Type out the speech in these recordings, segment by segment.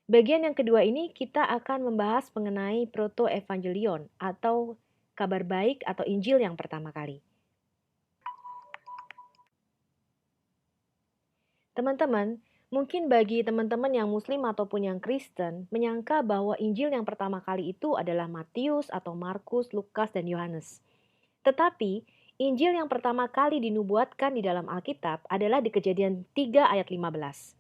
Bagian yang kedua ini kita akan membahas mengenai proto-evangelion atau kabar baik atau Injil yang pertama kali. Teman-teman, mungkin bagi teman-teman yang Muslim ataupun yang Kristen, menyangka bahwa Injil yang pertama kali itu adalah Matius atau Markus, Lukas, dan Yohanes. Tetapi, Injil yang pertama kali dinubuatkan di dalam Alkitab adalah di Kejadian 3 ayat 15.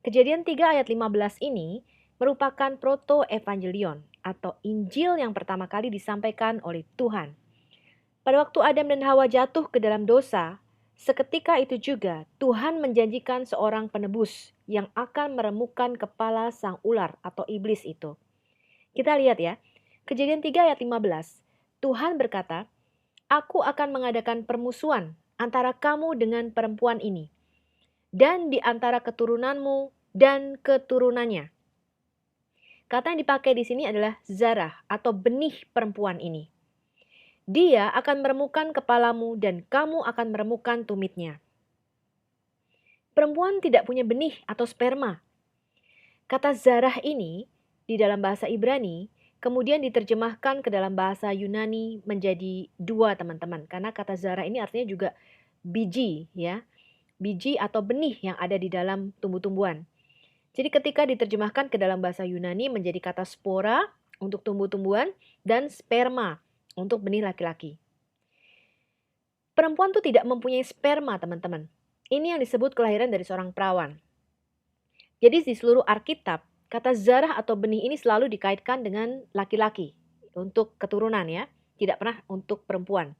Kejadian 3 ayat 15 ini merupakan proto-evangelion atau Injil yang pertama kali disampaikan oleh Tuhan. Pada waktu Adam dan Hawa jatuh ke dalam dosa, seketika itu juga Tuhan menjanjikan seorang penebus yang akan meremukkan kepala sang ular atau iblis itu. Kita lihat ya, Kejadian 3 ayat 15. Tuhan berkata, "Aku akan mengadakan permusuhan antara kamu dengan perempuan ini, dan di antara keturunanmu dan keturunannya." Kata yang dipakai di sini adalah zarah atau benih perempuan ini. Dia akan meremukkan kepalamu dan kamu akan meremukkan tumitnya. Perempuan tidak punya benih atau sperma. Kata zarah ini di dalam bahasa Ibrani kemudian diterjemahkan ke dalam bahasa Yunani menjadi dua teman-teman. Karena kata zarah ini artinya juga biji ya. Biji atau benih yang ada di dalam tumbuh-tumbuhan. Jadi ketika diterjemahkan ke dalam bahasa Yunani menjadi kata spora untuk tumbuh-tumbuhan dan sperma untuk benih laki-laki. Perempuan itu tidak mempunyai sperma, teman-teman. Ini yang disebut kelahiran dari seorang perawan. Jadi di seluruh Alkitab, kata zarah atau benih ini selalu dikaitkan dengan laki-laki untuk keturunan ya, tidak pernah untuk perempuan.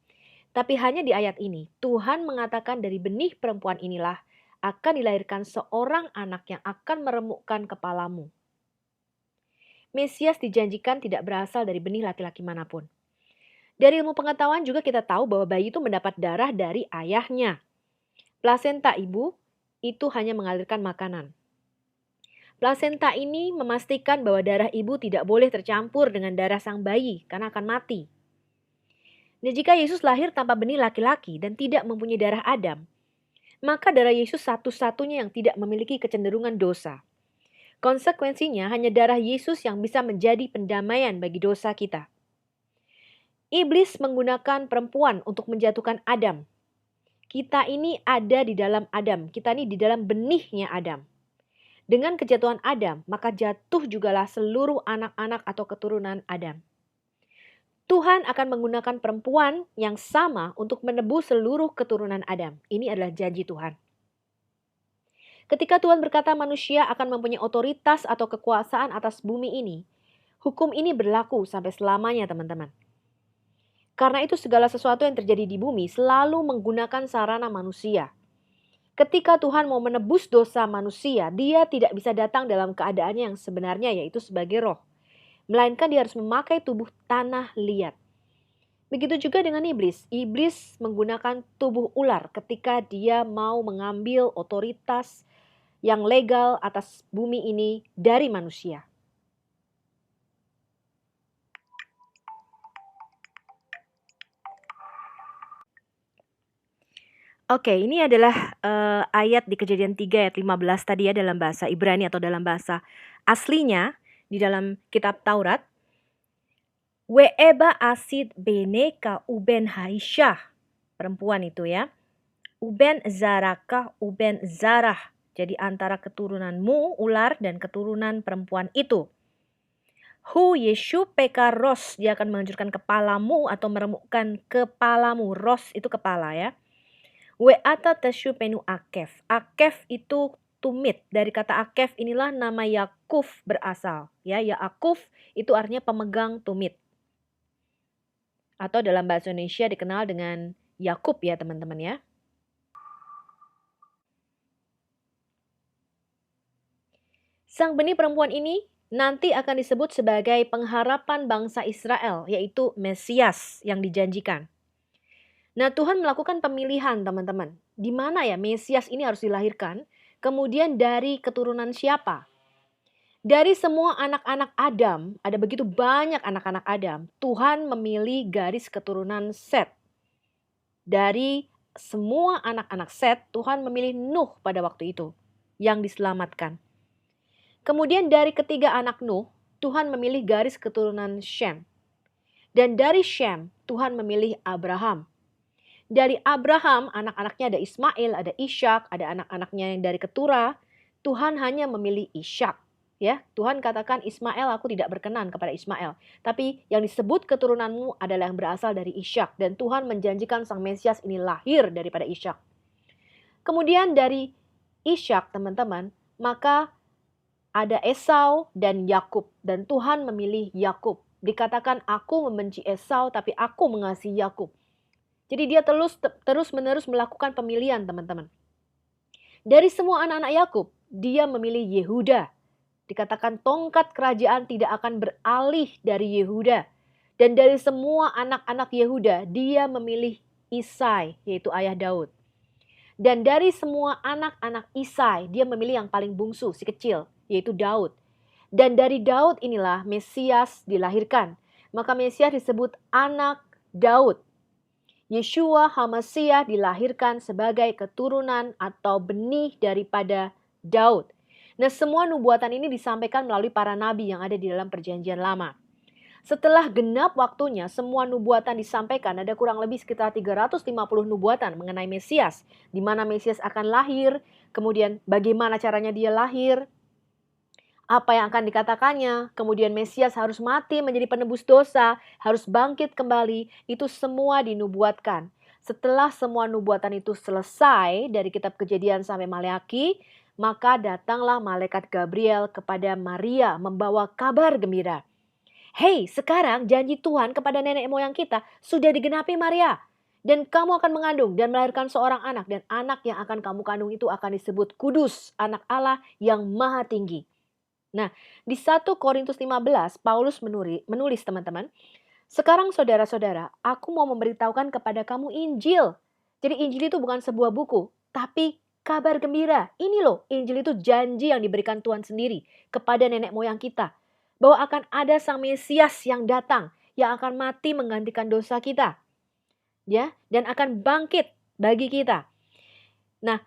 Tapi hanya di ayat ini, Tuhan mengatakan dari benih perempuan inilah akan dilahirkan seorang anak yang akan meremukkan kepalamu. Mesias dijanjikan tidak berasal dari benih laki-laki manapun. Dari ilmu pengetahuan juga kita tahu bahwa bayi itu mendapat darah dari ayahnya. Plasenta ibu itu hanya mengalirkan makanan. Plasenta ini memastikan bahwa darah ibu tidak boleh tercampur dengan darah sang bayi karena akan mati. Dan jika Yesus lahir tanpa benih laki-laki dan tidak mempunyai darah Adam, maka darah Yesus satu-satunya yang tidak memiliki kecenderungan dosa. Konsekuensinya hanya darah Yesus yang bisa menjadi pendamaian bagi dosa kita. Iblis menggunakan perempuan untuk menjatuhkan Adam. Kita ini ada di dalam Adam, kita ini di dalam benihnya Adam. Dengan kejatuhan Adam, maka jatuh jugalah seluruh anak-anak atau keturunan Adam. Tuhan akan menggunakan perempuan yang sama untuk menebus seluruh keturunan Adam. Ini adalah janji Tuhan. Ketika Tuhan berkata manusia akan mempunyai otoritas atau kekuasaan atas bumi ini, hukum ini berlaku sampai selamanya, teman-teman. Karena itu segala sesuatu yang terjadi di bumi selalu menggunakan sarana manusia. Ketika Tuhan mau menebus dosa manusia, dia tidak bisa datang dalam keadaannya yang sebenarnya yaitu sebagai roh. Melainkan dia harus memakai tubuh tanah liat. Begitu juga dengan iblis. Iblis menggunakan tubuh ular ketika dia mau mengambil otoritas yang legal atas bumi ini dari manusia. Oke, ini adalah ayat di Kejadian 3 ayat 15 tadi ya dalam bahasa Ibrani atau dalam bahasa aslinya di dalam kitab Taurat. We'eba asid beneka uben haisyah. Perempuan itu ya. Uben zarakah uben zarah. Jadi antara keturunanmu ular dan keturunan perempuan itu. Hu Yeshu peka ros. Dia akan menghancurkan kepalamu atau meremukkan kepalamu. Ros itu kepala ya. We'ata teshu penu akef. Akef itu tumit. Dari kata akef inilah nama Yakuf berasal. Ya, Yakuf itu artinya pemegang tumit. Atau dalam bahasa Indonesia dikenal dengan Yakub ya teman-teman ya. Sang benih perempuan ini nanti akan disebut sebagai pengharapan bangsa Israel, yaitu Mesias yang dijanjikan. Nah, Tuhan melakukan pemilihan teman-teman. Di mana ya Mesias ini harus dilahirkan? Kemudian dari keturunan siapa? Dari semua anak-anak Adam, ada begitu banyak anak-anak Adam, Tuhan memilih garis keturunan Set. Dari semua anak-anak Set, Tuhan memilih Nuh pada waktu itu yang diselamatkan. Kemudian dari ketiga anak Nuh, Tuhan memilih garis keturunan Shem. Dan dari Shem, Tuhan memilih Abraham. Dari Abraham, anak-anaknya ada Ismail, ada Ishak, ada anak-anaknya yang dari Keturah. Tuhan hanya memilih Ishak. Ya, Tuhan katakan Ismail, aku tidak berkenan kepada Ismail. Tapi yang disebut keturunanmu adalah yang berasal dari Ishak. Dan Tuhan menjanjikan sang Mesias ini lahir daripada Ishak. Kemudian dari Ishak, teman-teman, maka ada Esau dan Yakub. Dan Tuhan memilih Yakub. Dikatakan aku membenci Esau, tapi aku mengasihi Yakub. Jadi dia terus-menerus melakukan pemilihan, teman-teman. Dari semua anak-anak Yakub, dia memilih Yehuda. Dikatakan tongkat kerajaan tidak akan beralih dari Yehuda. Dan dari semua anak-anak Yehuda, dia memilih Isai, yaitu ayah Daud. Dan dari semua anak-anak Isai, dia memilih yang paling bungsu, si kecil, yaitu Daud. Dan dari Daud inilah Mesias dilahirkan. Maka Mesias disebut anak Daud. Yeshua HaMasyiah dilahirkan sebagai keturunan atau benih daripada Daud. Nah, semua nubuatan ini disampaikan melalui para nabi yang ada di dalam perjanjian lama. Setelah genap waktunya, semua nubuatan disampaikan, ada kurang lebih sekitar 350 nubuatan mengenai Mesias, di mana Mesias akan lahir, kemudian bagaimana caranya dia lahir, apa yang akan dikatakannya, kemudian Mesias harus mati menjadi penebus dosa, harus bangkit kembali, itu semua dinubuatkan. Setelah semua nubuatan itu selesai dari kitab Kejadian sampai Maleaki, maka datanglah malaikat Gabriel kepada Maria membawa kabar gembira. Hei, sekarang janji Tuhan kepada nenek moyang kita sudah digenapi, Maria. Dan kamu akan mengandung dan melahirkan seorang anak, dan anak yang akan kamu kandung itu akan disebut kudus, anak Allah yang maha tinggi. Nah, di 1 Korintus 15, Paulus menulis teman-teman, sekarang saudara-saudara, aku mau memberitahukan kepada kamu Injil. Jadi Injil itu bukan sebuah buku, tapi kabar gembira. Ini loh, Injil itu janji yang diberikan Tuhan sendiri kepada nenek moyang kita. Bahwa akan ada sang Mesias yang datang, yang akan mati menggantikan dosa kita. Ya, dan akan bangkit bagi kita. Nah,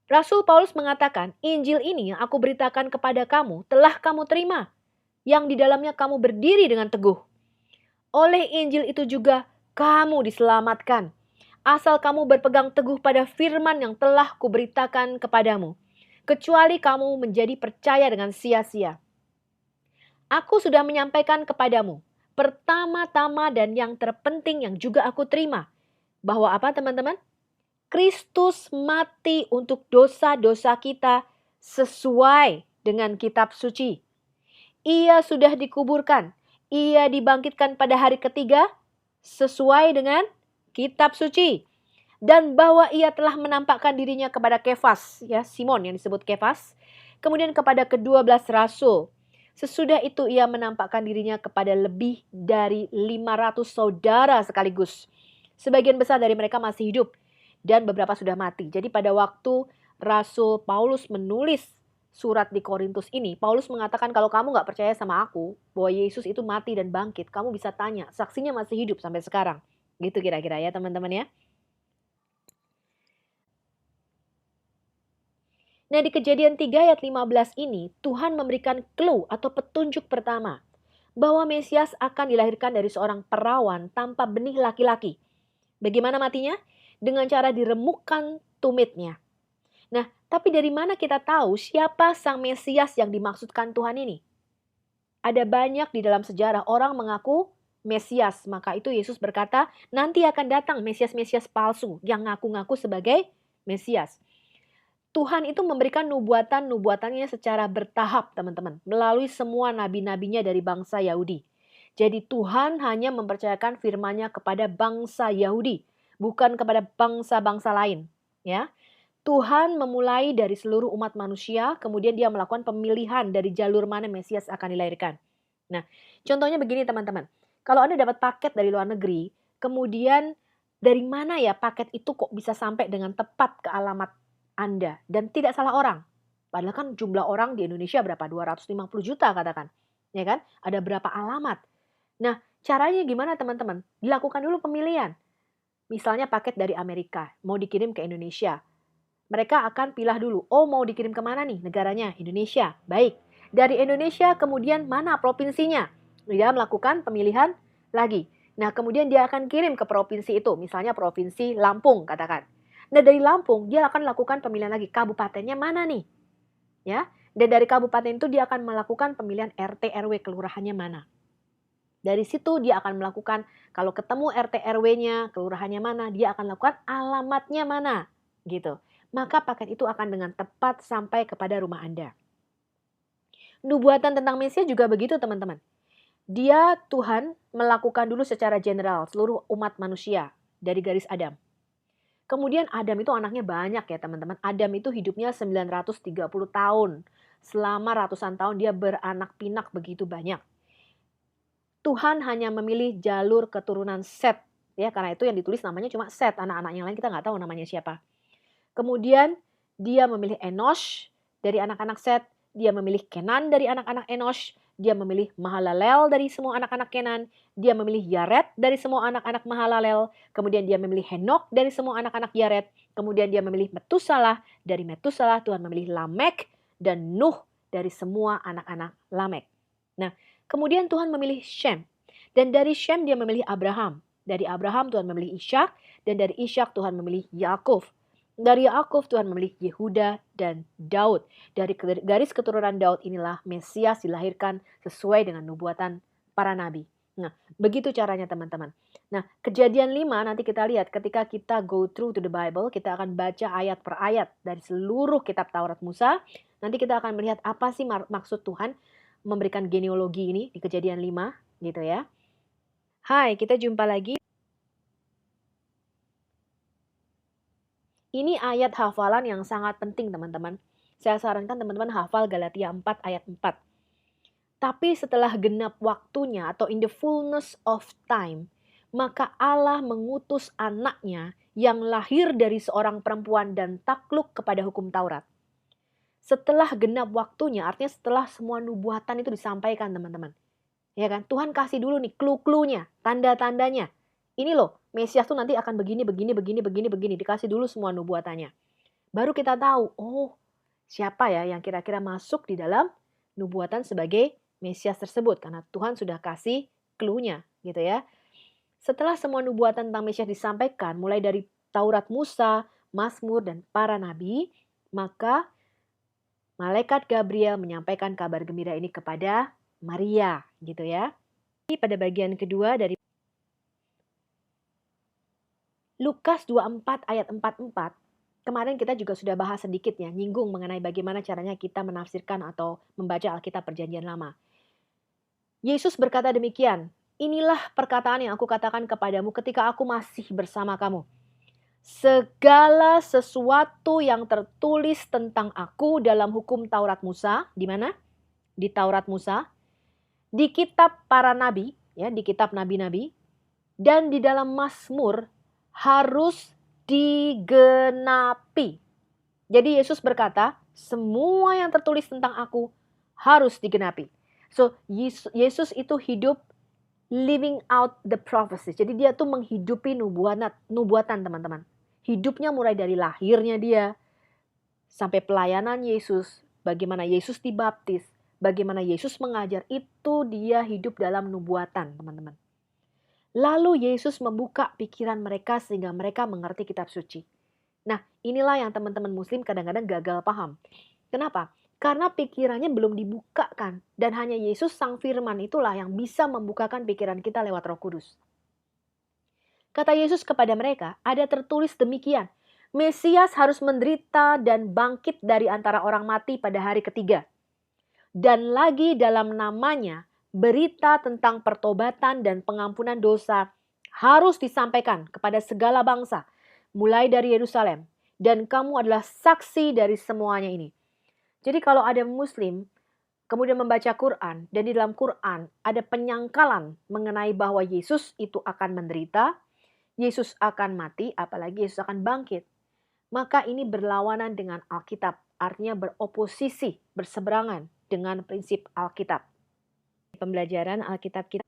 Rasul Paulus mengatakan, Injil ini yang aku beritakan kepada kamu telah kamu terima, yang di dalamnya kamu berdiri dengan teguh. Oleh Injil itu juga kamu diselamatkan, asal kamu berpegang teguh pada firman yang telah kuberitakan kepadamu, kecuali kamu menjadi percaya dengan sia-sia. Aku sudah menyampaikan kepadamu, pertama-tama dan yang terpenting yang juga aku terima, bahwa apa teman-teman? Kristus mati untuk dosa-dosa kita sesuai dengan kitab suci. Ia sudah dikuburkan. Ia dibangkitkan pada hari ketiga sesuai dengan kitab suci. Dan bahwa ia telah menampakkan dirinya kepada Kefas, ya Simon yang disebut Kefas. Kemudian kepada ke-12 rasul. Sesudah itu ia menampakkan dirinya kepada lebih dari 500 saudara sekaligus. Sebagian besar dari mereka masih hidup dan beberapa sudah mati. Jadi pada waktu Rasul Paulus menulis surat di Korintus ini, Paulus mengatakan kalau kamu gak percaya sama aku, bahwa Yesus itu mati dan bangkit, kamu bisa tanya, saksinya masih hidup sampai sekarang. Gitu kira-kira ya teman-teman ya. Nah di Kejadian 3 ayat 15 ini, Tuhan memberikan clue atau petunjuk pertama. Bahwa Mesias akan dilahirkan dari seorang perawan tanpa benih laki-laki. Bagaimana matinya? Dengan cara diremukkan tumitnya. Nah, tapi dari mana kita tahu siapa sang Mesias yang dimaksudkan Tuhan ini? Ada banyak di dalam sejarah orang mengaku Mesias. Maka itu Yesus berkata, nanti akan datang Mesias-Mesias palsu yang ngaku-ngaku sebagai Mesias. Tuhan itu memberikan nubuatan-nubuatannya secara bertahap, teman-teman. Melalui semua nabi-nabinya dari bangsa Yahudi. Jadi Tuhan hanya mempercayakan firman-Nya kepada bangsa Yahudi, bukan kepada bangsa-bangsa lain. Ya, Tuhan memulai dari seluruh umat manusia, kemudian dia melakukan pemilihan dari jalur mana Mesias akan dilahirkan. Nah, contohnya begini teman-teman. Kalau Anda dapat paket dari luar negeri, kemudian dari mana ya paket itu kok bisa sampai dengan tepat ke alamat Anda dan tidak salah orang. Padahal kan jumlah orang di Indonesia berapa? 250 juta katakan. Ya kan? Ada berapa alamat? Nah, caranya gimana teman-teman? Dilakukan dulu pemilihan. Misalnya paket dari Amerika, mau dikirim ke Indonesia. Mereka akan pilih dulu, oh mau dikirim kemana nih negaranya? Indonesia. Baik. Dari Indonesia kemudian mana provinsinya? Dia melakukan pemilihan lagi. Nah, kemudian dia akan kirim ke provinsi itu, misalnya provinsi Lampung katakan. Nah, dari Lampung dia akan lakukan pemilihan lagi, kabupatennya mana nih? Ya. Dan dari kabupaten itu dia akan melakukan pemilihan RT RW, kelurahannya mana. Dari situ dia akan melakukan, kalau ketemu RT RW-nya, kelurahannya mana, dia akan lakukan alamatnya mana, gitu. Maka paket itu akan dengan tepat sampai kepada rumah Anda. Nubuatan tentang Mesias juga begitu, teman-teman. Dia, Tuhan, melakukan dulu secara general seluruh umat manusia dari garis Adam. Kemudian Adam itu anaknya banyak ya, teman-teman. Adam itu hidupnya 930 tahun. Selama ratusan tahun dia beranak pinak begitu banyak. Tuhan hanya memilih jalur keturunan Set, ya, karena itu yang ditulis namanya cuma Set, anak-anak yang lain kita nggak tahu namanya siapa. Kemudian dia memilih Enosh dari anak-anak Set, dia memilih Kenan dari anak-anak Enosh, dia memilih Mahalalel dari semua anak-anak Kenan, dia memilih Yared dari semua anak-anak Mahalalel, kemudian dia memilih Henok dari semua anak-anak Yared, kemudian dia memilih Metusalah, dari Metusalah Tuhan memilih Lamek dan Nuh dari semua anak-anak Lamek. Nah, kemudian Tuhan memilih Shem, dan dari Shem dia memilih Abraham, dari Abraham Tuhan memilih Ishak, dan dari Ishak Tuhan memilih Yakub. Dari Yakub Tuhan memilih Yehuda dan Daud. Dari garis keturunan Daud inilah Mesias dilahirkan sesuai dengan nubuatan para nabi. Nah, begitu caranya teman-teman. Nah, Kejadian 5 nanti kita lihat ketika kita go through to the Bible, kita akan baca ayat per ayat dari seluruh kitab Taurat Musa. Nanti kita akan melihat apa sih maksud Tuhan memberikan genealogi ini di Kejadian 5 gitu ya. Hai, kita jumpa lagi. Ini ayat hafalan yang sangat penting teman-teman. Saya sarankan teman-teman hafal Galatia 4 ayat 4. Tapi setelah genap waktunya atau in the fullness of time, maka Allah mengutus anaknya yang lahir dari seorang perempuan dan takluk kepada hukum Taurat. Setelah genap waktunya, artinya setelah semua nubuatan itu disampaikan teman-teman. Ya kan? Tuhan kasih dulu nih clue-cluenya, tanda-tandanya. Ini loh, Mesias tuh nanti akan begini. Dikasih dulu semua nubuatannya. Baru kita tahu, oh siapa ya yang kira-kira masuk di dalam nubuatan sebagai Mesias tersebut. Karena Tuhan sudah kasih clue-nya gitu ya. Setelah semua nubuatan tentang Mesias disampaikan, mulai dari Taurat Musa, Mazmur, dan para nabi, maka malaikat Gabriel menyampaikan kabar gembira ini kepada Maria gitu ya. Pada bagian kedua dari Lukas 24 ayat 44, kemarin kita juga sudah bahas sedikit ya, nyinggung mengenai bagaimana caranya kita menafsirkan atau membaca Alkitab Perjanjian Lama. Yesus berkata demikian, inilah perkataan yang aku katakan kepadamu ketika aku masih bersama kamu. Segala sesuatu yang tertulis tentang aku dalam hukum Taurat Musa, di mana? Di Taurat Musa, di kitab para nabi, ya, di kitab nabi-nabi, dan di dalam Mazmur harus digenapi. Jadi Yesus berkata, semua yang tertulis tentang aku harus digenapi. So, Yesus itu hidup living out the prophecy. Jadi dia tuh menghidupi nubuatan teman-teman. Hidupnya mulai dari lahirnya dia, sampai pelayanan Yesus, bagaimana Yesus dibaptis, bagaimana Yesus mengajar, itu dia hidup dalam nubuatan teman-teman. Lalu Yesus membuka pikiran mereka sehingga mereka mengerti kitab suci. Nah, inilah yang teman-teman muslim kadang-kadang gagal paham. Kenapa? Karena pikirannya belum dibukakan. Dan hanya Yesus sang firman itulah yang bisa membukakan pikiran kita lewat Roh Kudus. Kata Yesus kepada mereka, ada tertulis demikian. Mesias harus menderita dan bangkit dari antara orang mati pada hari ketiga. Dan lagi dalam namanya, berita tentang pertobatan dan pengampunan dosa harus disampaikan kepada segala bangsa, mulai dari Yerusalem. Dan kamu adalah saksi dari semuanya ini. Jadi kalau ada muslim, kemudian membaca Quran, dan di dalam Quran ada penyangkalan mengenai bahwa Yesus itu akan menderita, Yesus akan mati, apalagi Yesus akan bangkit. Maka ini berlawanan dengan Alkitab, artinya beroposisi, berseberangan dengan prinsip Alkitab. Pembelajaran Alkitab kita.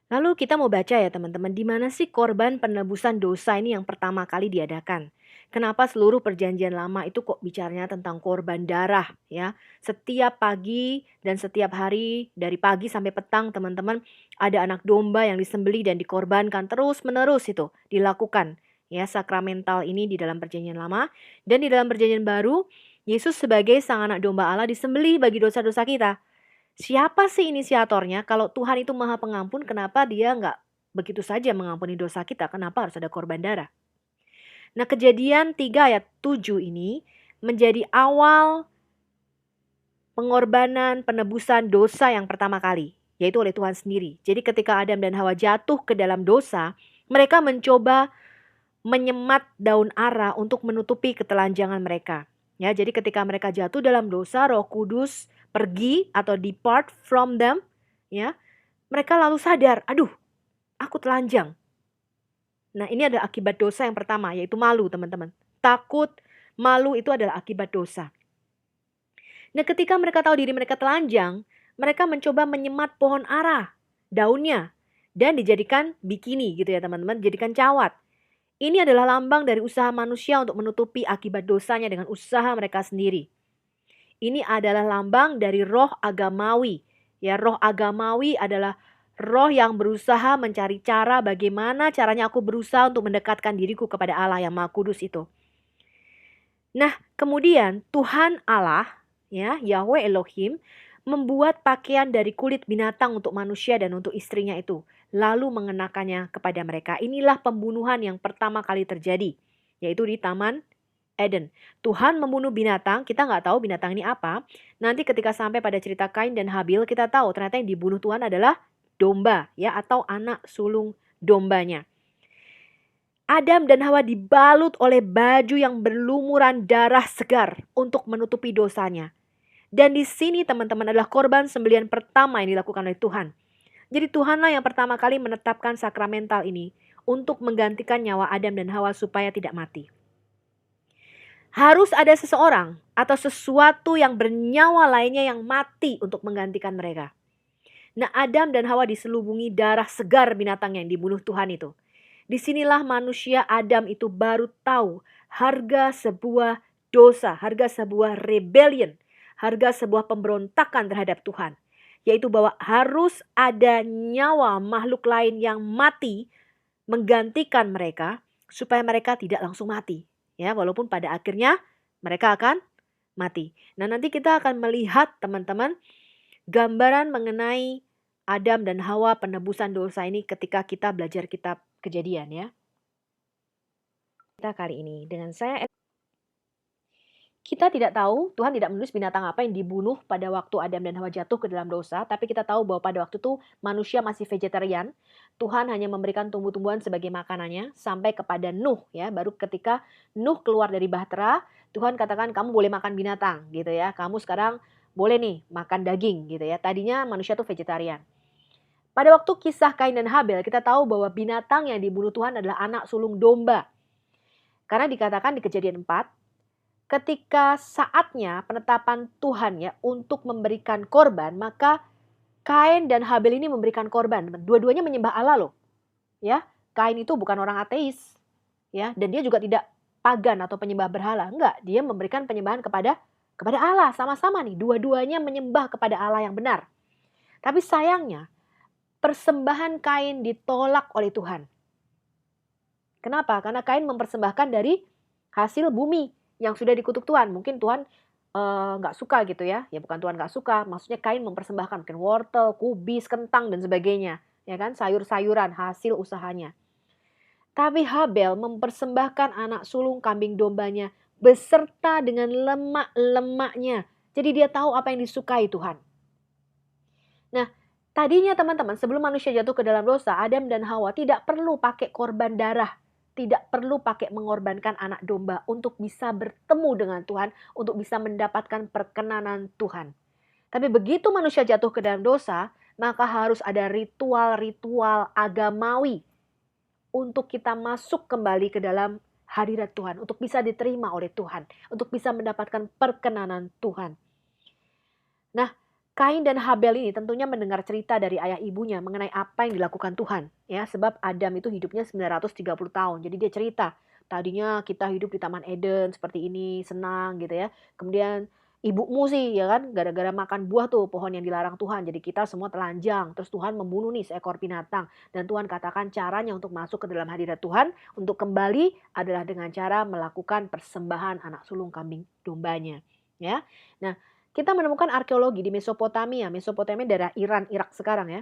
Lalu kita mau baca ya teman-teman, di mana sih korban penebusan dosa ini yang pertama kali diadakan? Kenapa seluruh perjanjian lama itu kok bicaranya tentang korban darah ya. Setiap pagi dan setiap hari dari pagi sampai petang teman-teman ada anak domba yang disembelih dan dikorbankan terus-menerus itu dilakukan ya sakramental ini di dalam perjanjian lama dan di dalam perjanjian baru Yesus sebagai sang anak domba Allah disembelih bagi dosa-dosa kita. Siapa sih inisiatornya? Kalau Tuhan itu Maha Pengampun, kenapa dia nggak begitu saja mengampuni dosa kita? Kenapa harus ada korban darah? Nah, Kejadian 3 ayat 7 ini menjadi awal pengorbanan penebusan dosa yang pertama kali, yaitu oleh Tuhan sendiri. Jadi ketika Adam dan Hawa jatuh ke dalam dosa, mereka mencoba menyemat daun ara untuk menutupi ketelanjangan mereka. Ya, jadi ketika mereka jatuh dalam dosa, Roh Kudus pergi atau depart from them, ya. Mereka lalu sadar, aduh, aku telanjang. Nah, ini adalah akibat dosa yang pertama, yaitu malu, teman-teman. Takut, malu itu adalah akibat dosa. Nah, ketika mereka tahu diri mereka telanjang, mereka mencoba menyemat pohon ara, daunnya, dan dijadikan bikini gitu ya teman-teman, dijadikan cawat. Ini adalah lambang dari usaha manusia untuk menutupi akibat dosanya dengan usaha mereka sendiri. Ini adalah lambang dari roh agamawi. Ya, roh agamawi adalah roh yang berusaha mencari cara bagaimana caranya aku berusaha untuk mendekatkan diriku kepada Allah yang Maha Kudus itu. Nah, kemudian Tuhan Allah, ya, Yahweh Elohim, membuat pakaian dari kulit binatang untuk manusia dan untuk istrinya itu, lalu mengenakannya kepada mereka. Inilah pembunuhan yang pertama kali terjadi, yaitu di Taman Eden. Tuhan membunuh binatang, kita nggak tahu binatang ini apa. Nanti ketika sampai pada cerita Kain dan Habil, kita tahu ternyata yang dibunuh Tuhan adalah domba, ya, atau anak sulung dombanya. Adam dan Hawa dibalut oleh baju yang berlumuran darah segar untuk menutupi dosanya. Dan di sini teman-teman adalah korban sembelihan pertama yang dilakukan oleh Tuhan. Jadi Tuhanlah yang pertama kali menetapkan sakramental ini untuk menggantikan nyawa Adam dan Hawa supaya tidak mati. Harus ada seseorang atau sesuatu yang bernyawa lainnya yang mati untuk menggantikan mereka. Nah, Adam dan Hawa diselubungi darah segar binatang yang dibunuh Tuhan itu. Disinilah manusia Adam itu baru tahu harga sebuah dosa, harga sebuah rebellion, harga sebuah pemberontakan terhadap Tuhan. Yaitu bahwa harus ada nyawa makhluk lain yang mati menggantikan mereka supaya mereka tidak langsung mati. Ya, walaupun pada akhirnya mereka akan mati. Nah, nanti kita akan melihat teman-teman gambaran mengenai Adam dan Hawa penebusan dosa ini ketika kita belajar kitab Kejadian ya. Kita kali ini dengan kita tidak tahu, Tuhan tidak menulis binatang apa yang dibunuh pada waktu Adam dan Hawa jatuh ke dalam dosa, tapi kita tahu bahwa pada waktu itu manusia masih vegetarian. Tuhan hanya memberikan tumbuh-tumbuhan sebagai makanannya sampai kepada Nuh ya, baru ketika Nuh keluar dari bahtera, Tuhan katakan kamu boleh makan binatang gitu ya. Kamu sekarang boleh nih makan daging gitu ya. Tadinya manusia tuh vegetarian. Pada waktu kisah Kain dan Habel, kita tahu bahwa binatang yang dibunuh Tuhan adalah anak sulung domba. Karena dikatakan di Kejadian 4, ketika saatnya penetapan Tuhan ya untuk memberikan korban, maka Kain dan Habel ini memberikan korban. Dua-duanya menyembah Allah loh. Ya, Kain itu bukan orang ateis. Ya, dan dia juga tidak pagan atau penyembah berhala. Enggak, dia memberikan penyembahan kepada Allah sama-sama nih. Dua-duanya menyembah kepada Allah yang benar. Tapi sayangnya persembahan Kain ditolak oleh Tuhan. Kenapa? Karena Kain mempersembahkan dari hasil bumi yang sudah dikutuk Tuhan. Mungkin Tuhan nggak suka gitu ya. Ya bukan Tuhan nggak suka, maksudnya Kain mempersembahkan mungkin wortel, kubis, kentang dan sebagainya. Ya kan, sayur-sayuran hasil usahanya. Tapi Habel mempersembahkan anak sulung kambing dombanya beserta dengan lemak-lemaknya. Jadi dia tahu apa yang disukai Tuhan. Nah, tadinya teman-teman sebelum manusia jatuh ke dalam dosa, Adam dan Hawa tidak perlu pakai korban darah. Tidak perlu pakai mengorbankan anak domba untuk bisa bertemu dengan Tuhan, untuk bisa mendapatkan perkenanan Tuhan. Tapi begitu manusia jatuh ke dalam dosa, maka harus ada ritual-ritual agamawi untuk kita masuk kembali ke dalam hadirat Tuhan, untuk bisa diterima oleh Tuhan, untuk bisa mendapatkan perkenanan Tuhan. Nah, Kain dan Habel ini tentunya mendengar cerita dari ayah ibunya mengenai apa yang dilakukan Tuhan. Ya, sebab Adam itu hidupnya 930 tahun. Jadi dia cerita Tadinya kita hidup di Taman Eden seperti ini, senang gitu ya. Kemudian ibumu sih ya kan, gara-gara makan buah tuh pohon yang dilarang Tuhan. Jadi kita semua telanjang. Terus Tuhan membunuh nih seekor binatang. Dan Tuhan katakan caranya untuk masuk ke dalam hadirat Tuhan, untuk kembali adalah dengan cara melakukan persembahan anak sulung kambing dombanya. Ya, nah kita menemukan arkeologi di Mesopotamia. Mesopotamia daerah Iran, Irak sekarang ya.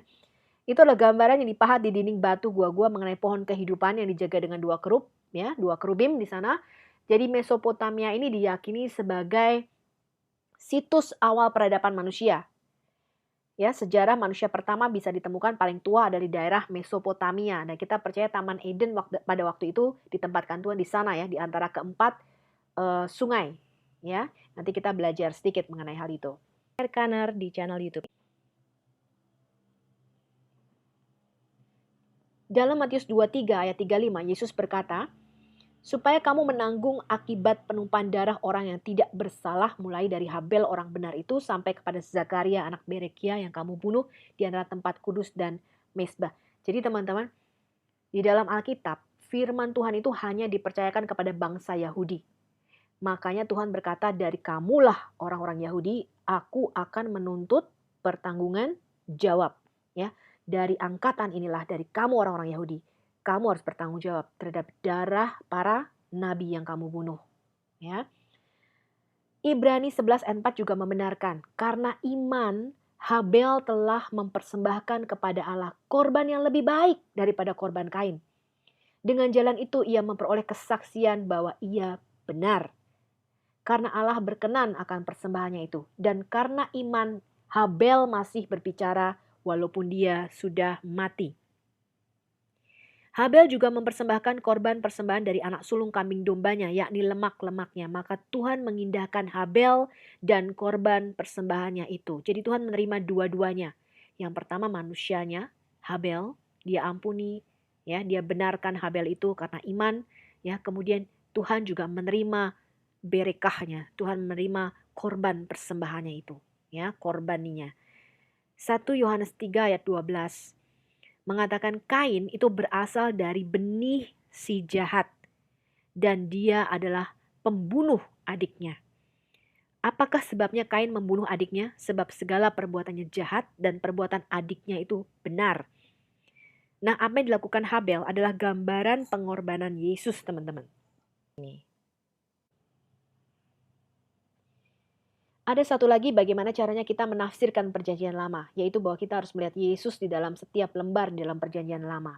Itu adalah gambaran yang dipahat di dinding batu gua-gua mengenai pohon kehidupan yang dijaga dengan dua kerub, ya, dua kerubim di sana. Jadi Mesopotamia ini diyakini sebagai situs awal peradaban manusia. Ya, sejarah manusia pertama bisa ditemukan paling tua dari daerah Mesopotamia. Dan kita percaya Taman Eden pada waktu itu ditempatkan Tuhan di sana ya, di antara keempat sungai. Ya, nanti kita belajar sedikit mengenai hal itu. Kanner di channel YouTube. Dalam Matius 23 ayat 35, Yesus berkata, supaya kamu menanggung akibat penumpahan darah orang yang tidak bersalah mulai dari Habel orang benar itu sampai kepada Zakaria anak Berekia yang kamu bunuh di antara tempat kudus dan mesbah. Jadi teman-teman, di dalam Alkitab, firman Tuhan itu hanya dipercayakan kepada bangsa Yahudi. Makanya Tuhan berkata, dari kamulah orang-orang Yahudi, aku akan menuntut pertanggungan jawab. Ya, dari angkatan inilah, dari kamu orang-orang Yahudi, kamu harus bertanggung jawab terhadap darah para nabi yang kamu bunuh. Ya. Ibrani 11 ayat 4 juga membenarkan, karena iman Habel telah mempersembahkan kepada Allah korban yang lebih baik daripada korban Kain. Dengan jalan itu ia memperoleh kesaksian bahwa ia benar. Karena Allah berkenan akan persembahannya itu. Dan karena iman Habel masih berbicara walaupun dia sudah mati. Habel juga mempersembahkan korban persembahan dari anak sulung kambing dombanya, yakni lemak-lemaknya. Maka Tuhan mengindahkan Habel dan korban persembahannya itu. Jadi Tuhan menerima dua-duanya. Yang pertama manusianya, Habel, dia ampuni, ya, dia benarkan Habel itu karena iman, ya. Kemudian Tuhan juga menerima berekahnya. Tuhan menerima korban persembahannya itu, ya, korbaninya. 1 Yohanes 3 ayat 12 mengatakan Kain itu berasal dari benih si jahat dan dia adalah pembunuh adiknya. Apakah sebabnya Kain membunuh adiknya? Sebab segala perbuatannya jahat dan perbuatan adiknya itu benar. Nah, apa yang dilakukan Habel adalah gambaran pengorbanan Yesus, teman-teman. Ada satu lagi bagaimana caranya kita menafsirkan perjanjian lama, yaitu bahwa kita harus melihat Yesus di dalam setiap lembar di dalam perjanjian lama.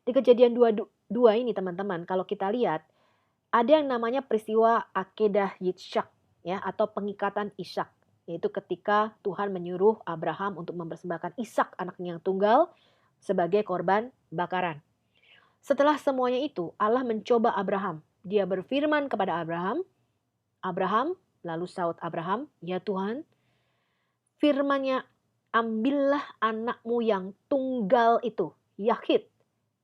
Di kejadian 22 ini teman-teman, kalau kita lihat, ada yang namanya peristiwa Akedah Yitzhak, ya, atau pengikatan Ishak, yaitu ketika Tuhan menyuruh Abraham untuk mempersembahkan Ishak anaknya yang tunggal sebagai korban bakaran. Setelah semuanya itu, Allah mencoba Abraham. Dia berfirman kepada Abraham, Abraham, lalu saut Abraham, ya Tuhan, firman-Nya, ambillah anakmu yang tunggal itu, Yahid,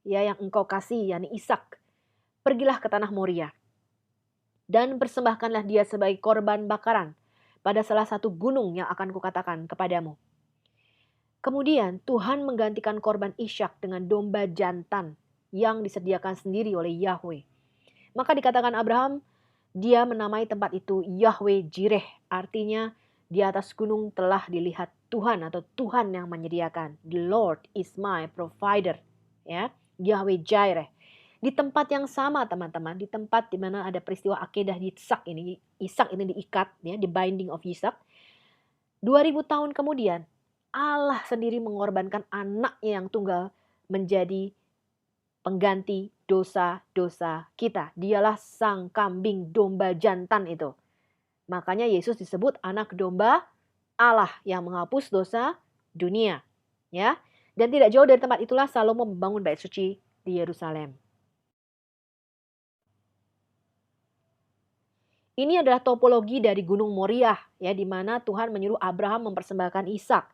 ya, yang engkau kasih, yakni Ishak. Pergilah ke tanah Moria dan persembahkanlah dia sebagai korban bakaran pada salah satu gunung yang akan kukatakan kepadamu. Kemudian Tuhan menggantikan korban Ishak dengan domba jantan yang disediakan sendiri oleh Yahweh. Maka dikatakan Abraham, dia menamai tempat itu Yahweh Jireh, artinya di atas gunung telah dilihat Tuhan atau Tuhan yang menyediakan. The Lord is my provider, ya, Yahweh Jireh. Di tempat yang sama teman-teman, di tempat di mana ada peristiwa Akedah Yitzhak ini, Ishak ini diikat, ya, the binding of Ishak. 2000 tahun kemudian, Allah sendiri mengorbankan anaknya yang tunggal menjadi pengganti dosa-dosa kita. Dialah sang kambing domba jantan itu. Makanya Yesus disebut anak domba Allah yang menghapus dosa dunia. Ya. Dan tidak jauh dari tempat itulah Salomo membangun bait suci di Yerusalem. Ini adalah topologi dari Gunung Moriah, ya, di mana Tuhan menyuruh Abraham mempersembahkan Ishak.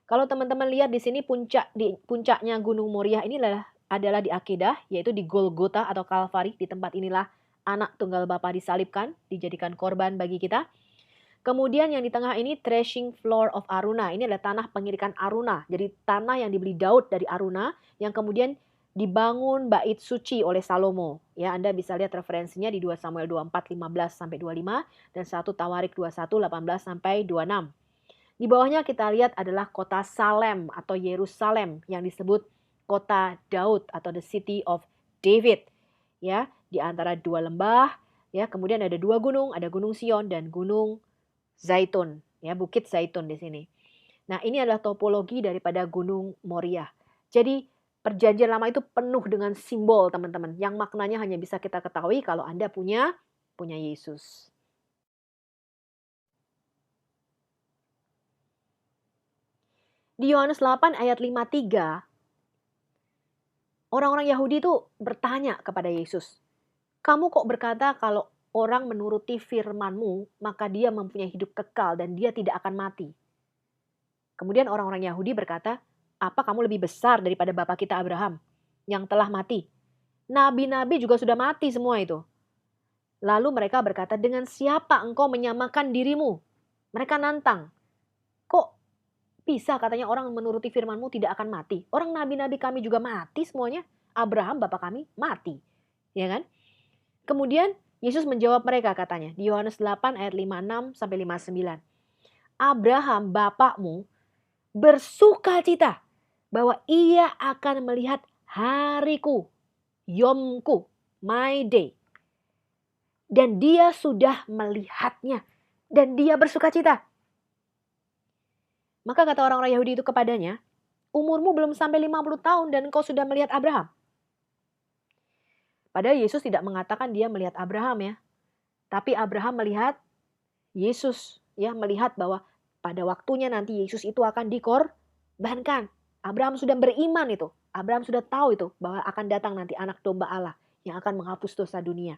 Kalau teman-teman lihat di sini puncaknya Gunung Moriah ini adalah di Akedah, yaitu di Golgota atau Kalvari. Di tempat inilah anak tunggal Bapa disalibkan, dijadikan korban bagi kita. Kemudian yang di tengah ini threshing floor of Aruna. Ini adalah tanah pengirikan Aruna. Jadi tanah yang dibeli Daud dari Aruna yang kemudian dibangun bait suci oleh Salomo. Ya, Anda bisa lihat referensinya di 2 Samuel 24, 15 sampai 25 dan 1 Tawarik 21, 18 sampai 26. Di bawahnya kita lihat adalah kota Salem atau Yerusalem yang disebut kota Daud atau the city of David. Ya, di antara dua lembah, ya, kemudian ada dua gunung, ada Gunung Sion dan Gunung Zaitun, ya, Bukit Zaitun di sini. Nah, ini adalah topologi daripada Gunung Moriah. Jadi, Perjanjian Lama itu penuh dengan simbol, teman-teman, yang maknanya hanya bisa kita ketahui kalau Anda punya Yesus. Di Yohanes 8 ayat 53, orang-orang Yahudi itu bertanya kepada Yesus, "Kamu kok berkata kalau orang menuruti firman-Mu, maka dia mempunyai hidup kekal dan dia tidak akan mati?" Kemudian orang-orang Yahudi berkata, "Apa kamu lebih besar daripada bapa kita Abraham yang telah mati? Nabi-nabi juga sudah mati semua itu." Lalu mereka berkata, "Dengan siapa engkau menyamakan dirimu?" Mereka nantang. "Kok bisa katanya orang menuruti firman-Mu tidak akan mati? Orang nabi-nabi kami juga mati semuanya. Abraham bapa kami mati." Ya kan? Kemudian Yesus menjawab mereka katanya di Yohanes 8 ayat 56 sampai 59. "Abraham bapakmu bersukacita bahwa ia akan melihat hariku, yomku, my day. Dan dia sudah melihatnya dan dia bersukacita." Maka kata orang-orang Yahudi itu kepadanya, "Umurmu belum sampai 50 tahun dan engkau sudah melihat Abraham." Padahal Yesus tidak mengatakan dia melihat Abraham ya. Tapi Abraham melihat Yesus, ya, melihat bahwa pada waktunya nanti Yesus itu akan dikorbankan. Abraham sudah beriman itu. Abraham sudah tahu itu bahwa akan datang nanti anak domba Allah yang akan menghapus dosa dunia.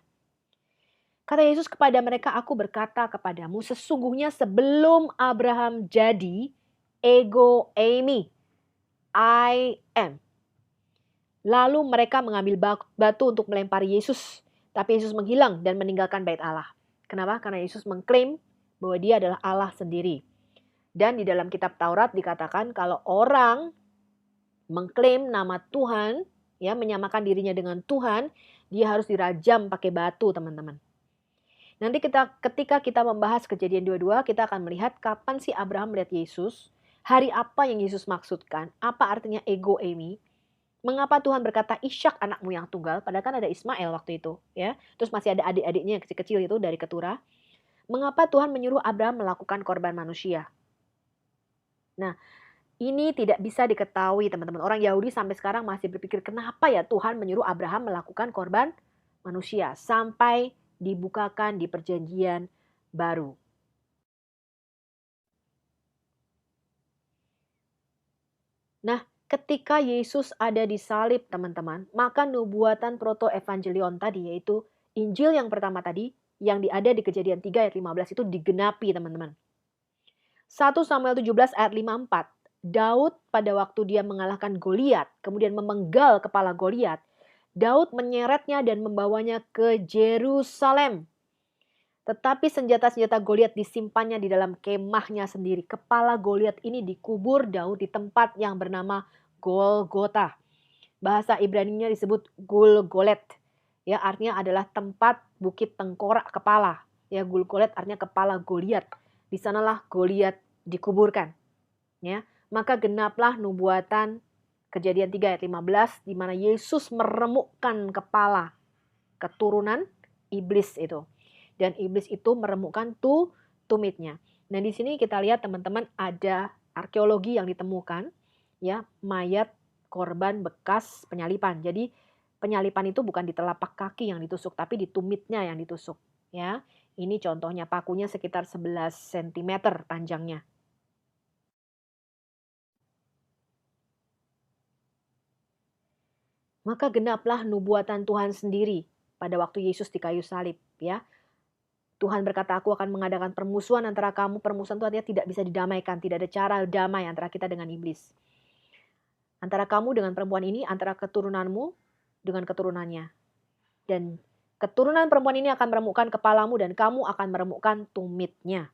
Kata Yesus kepada mereka, "Aku berkata kepadamu, sesungguhnya sebelum Abraham jadi, ego eimi, I am." Lalu mereka mengambil batu untuk melempari Yesus. Tapi Yesus menghilang dan meninggalkan bait Allah. Kenapa? Karena Yesus mengklaim bahwa dia adalah Allah sendiri. Dan di dalam kitab Taurat dikatakan kalau orang mengklaim nama Tuhan, ya, menyamakan dirinya dengan Tuhan, dia harus dirajam pakai batu, teman-teman. Nanti ketika kita membahas Kejadian 22, kita akan melihat kapan sih Abraham melihat Yesus, hari apa yang Yesus maksudkan, apa artinya ego eimi, mengapa Tuhan berkata Ishak anakmu yang tunggal, padahal kan ada Ismail waktu itu, ya. Terus masih ada adik-adiknya yang kecil-kecil itu dari keturah. Mengapa Tuhan menyuruh Abraham melakukan korban manusia? Nah, ini tidak bisa diketahui, teman-teman. Orang Yahudi sampai sekarang masih berpikir, kenapa ya Tuhan menyuruh Abraham melakukan korban manusia sampai dibukakan di perjanjian baru. Nah, ketika Yesus ada di salib, teman-teman, maka nubuatan proto-evangelion tadi, yaitu Injil yang pertama tadi, yang ada di Kejadian 3 ayat 15 itu digenapi, teman-teman. 1 Samuel 17 ayat 54. Daud pada waktu dia mengalahkan Goliat, kemudian memenggal kepala Goliat, Daud menyeretnya dan membawanya ke Yerusalem. Tetapi senjata-senjata Goliat disimpannya di dalam kemahnya sendiri. Kepala Goliat ini dikubur Daud di tempat yang bernama Golgota. Bahasa Ibrani-nya disebut Gulgolet. Ya, artinya adalah tempat bukit tengkorak kepala. Ya, Gulgolet artinya kepala Goliat. Di sanalah Goliat dikuburkan. Ya, maka genaplah nubuatan Kejadian 3 ayat 15 di mana Yesus meremukkan kepala keturunan iblis itu. Dan iblis itu meremukkan tumitnya. Nah, di sini kita lihat teman-teman ada arkeologi yang ditemukan, ya, mayat korban bekas penyalipan. Jadi penyalipan itu bukan di telapak kaki yang ditusuk, tapi di tumitnya yang ditusuk, ya. Ini contohnya, pakunya sekitar 11 cm panjangnya. Maka genaplah nubuatan Tuhan sendiri pada waktu Yesus di kayu salib, ya. Tuhan berkata, "Aku akan mengadakan permusuhan antara kamu." Permusuhan itu artinya tidak bisa didamaikan, tidak ada cara damai antara kita dengan iblis. Antara kamu dengan perempuan ini, antara keturunanmu dengan keturunannya. Dan keturunan perempuan ini akan meremukkan kepalamu dan kamu akan meremukkan tumitnya.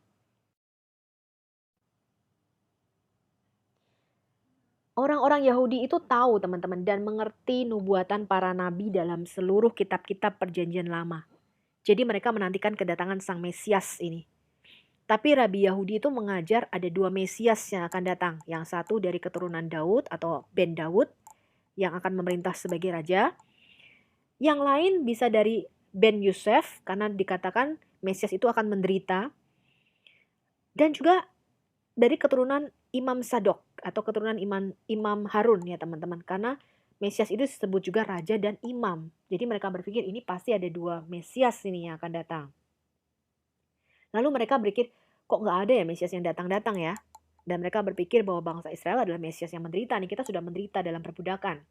Orang-orang Yahudi itu tahu teman-teman dan mengerti nubuatan para nabi dalam seluruh kitab-kitab perjanjian lama. Jadi mereka menantikan kedatangan Sang Mesias ini. Tapi Rabi Yahudi itu mengajar ada dua Mesias yang akan datang. Yang satu dari keturunan Daud atau Ben Daud yang akan memerintah sebagai raja. Yang lain bisa dari Ben Yosef karena dikatakan Mesias itu akan menderita. Dan juga dari keturunan Imam Sadok atau keturunan Imam Harun ya teman-teman. Karena Mesias itu disebut juga raja dan imam. Jadi mereka berpikir ini pasti ada dua Mesias ini yang akan datang. Lalu mereka berpikir, kok nggak ada ya Mesias yang datang-datang ya? Dan mereka berpikir bahwa bangsa Israel adalah Mesias yang menderita. Nih kita sudah menderita dalam perbudakan.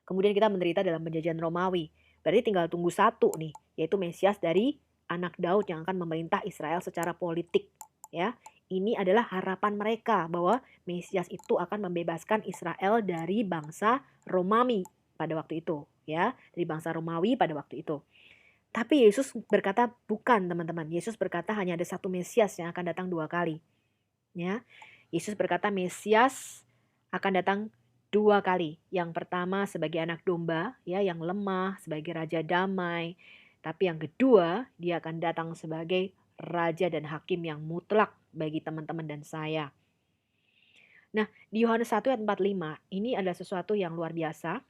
Kemudian kita menderita dalam penjajahan Romawi. Berarti tinggal tunggu satu nih, yaitu Mesias dari anak Daud yang akan memerintah Israel secara politik. Ya, ini adalah harapan mereka bahwa Mesias itu akan membebaskan Israel dari bangsa Romawi pada waktu itu. Ya, dari bangsa Romawi pada waktu itu. Tapi Yesus berkata bukan teman-teman. Yesus berkata hanya ada satu Mesias yang akan datang dua kali. Ya, Yesus berkata Mesias akan datang dua kali. Yang pertama sebagai anak domba, ya, yang lemah, sebagai raja damai. Tapi yang kedua, dia akan datang sebagai raja dan hakim yang mutlak bagi teman-teman dan saya. Nah, di Yohanes 1 ayat 45, ini adalah sesuatu yang luar biasa.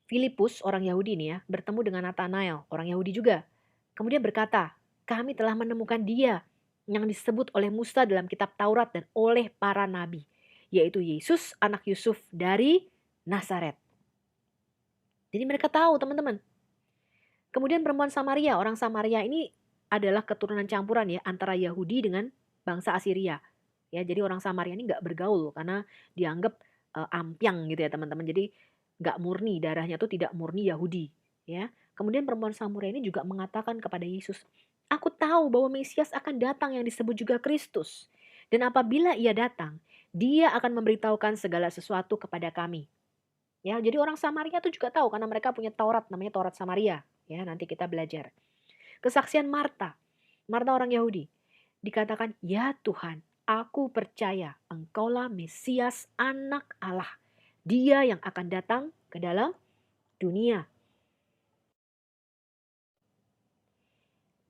Filipus, orang Yahudi nih ya, bertemu dengan Nathanael, orang Yahudi juga. Kemudian berkata, kami telah menemukan dia yang disebut oleh Musa dalam kitab Taurat dan oleh para nabi, yaitu Yesus anak Yusuf dari Nazaret. Jadi mereka tahu teman-teman. Kemudian perempuan Samaria, orang Samaria ini adalah keturunan campuran ya antara Yahudi dengan bangsa Assyria. Ya, jadi orang Samaria ini nggak bergaul karena dianggap ampiang gitu ya teman-teman. Jadi nggak murni, darahnya tuh tidak murni Yahudi. Ya, kemudian perempuan Samaria ini juga mengatakan kepada Yesus, aku tahu bahwa Mesias akan datang yang disebut juga Kristus. Dan apabila ia datang, dia akan memberitahukan segala sesuatu kepada kami. Ya, jadi orang Samaria tuh juga tahu karena mereka punya Taurat, namanya Taurat Samaria. Ya, nanti kita belajar. Kesaksian Marta, Marta orang Yahudi, dikatakan, ya Tuhan, aku percaya engkaulah Mesias anak Allah. Dia yang akan datang ke dalam dunia.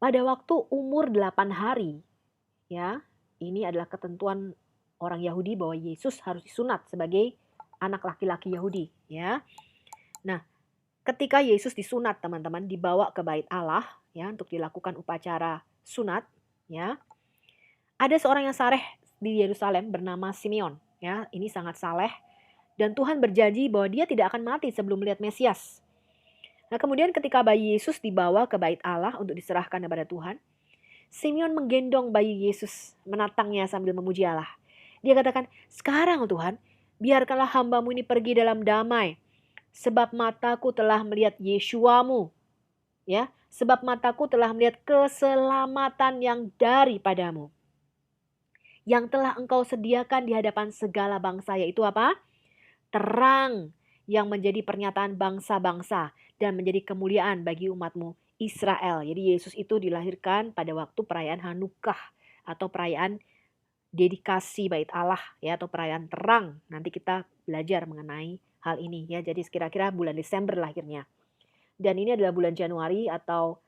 Pada waktu umur 8 hari, ya, ini adalah ketentuan orang Yahudi bahwa Yesus harus disunat sebagai anak laki-laki Yahudi, ya. Nah, ketika Yesus disunat, teman-teman, dibawa ke bait Allah, ya, untuk dilakukan upacara sunat, ya. Ada seorang yang saleh di Yerusalem bernama Simeon, ya. Ini sangat saleh dan Tuhan berjanji bahwa dia tidak akan mati sebelum melihat Mesias. Nah, kemudian ketika bayi Yesus dibawa ke bait Allah untuk diserahkan kepada Tuhan, Simeon menggendong bayi Yesus, menatangnya sambil memuji Allah. Dia katakan, sekarang Tuhan, biarkanlah hambamu ini pergi dalam damai, sebab mataku telah melihat Yesuamu. Ya, sebab mataku telah melihat keselamatan yang daripadamu, yang telah engkau sediakan di hadapan segala bangsa, yaitu apa? Terang yang menjadi pernyataan bangsa-bangsa dan menjadi kemuliaan bagi umatmu Israel. Jadi Yesus itu dilahirkan pada waktu perayaan Hanukah atau perayaan dedikasi bait Allah ya, atau perayaan terang. Nanti kita belajar mengenai hal ini ya. Jadi kira-kira bulan Desember lahirnya. Dan ini adalah bulan Januari atau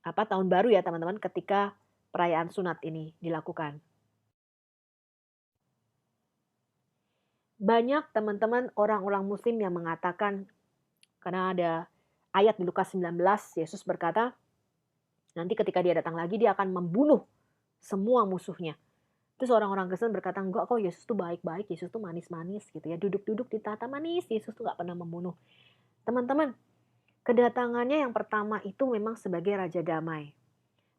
tahun baru ya teman-teman ketika perayaan sunat ini dilakukan. Banyak teman-teman orang-orang muslim yang mengatakan, karena ada ayat di Lukas 19, Yesus berkata, nanti ketika dia datang lagi dia akan membunuh semua musuhnya. Terus orang-orang Kristen berkata, enggak kok, Yesus tuh baik-baik, Yesus tuh manis-manis gitu ya, duduk-duduk di tata manis, Yesus tuh gak pernah membunuh. Teman-teman, kedatangannya yang pertama itu memang sebagai Raja Damai.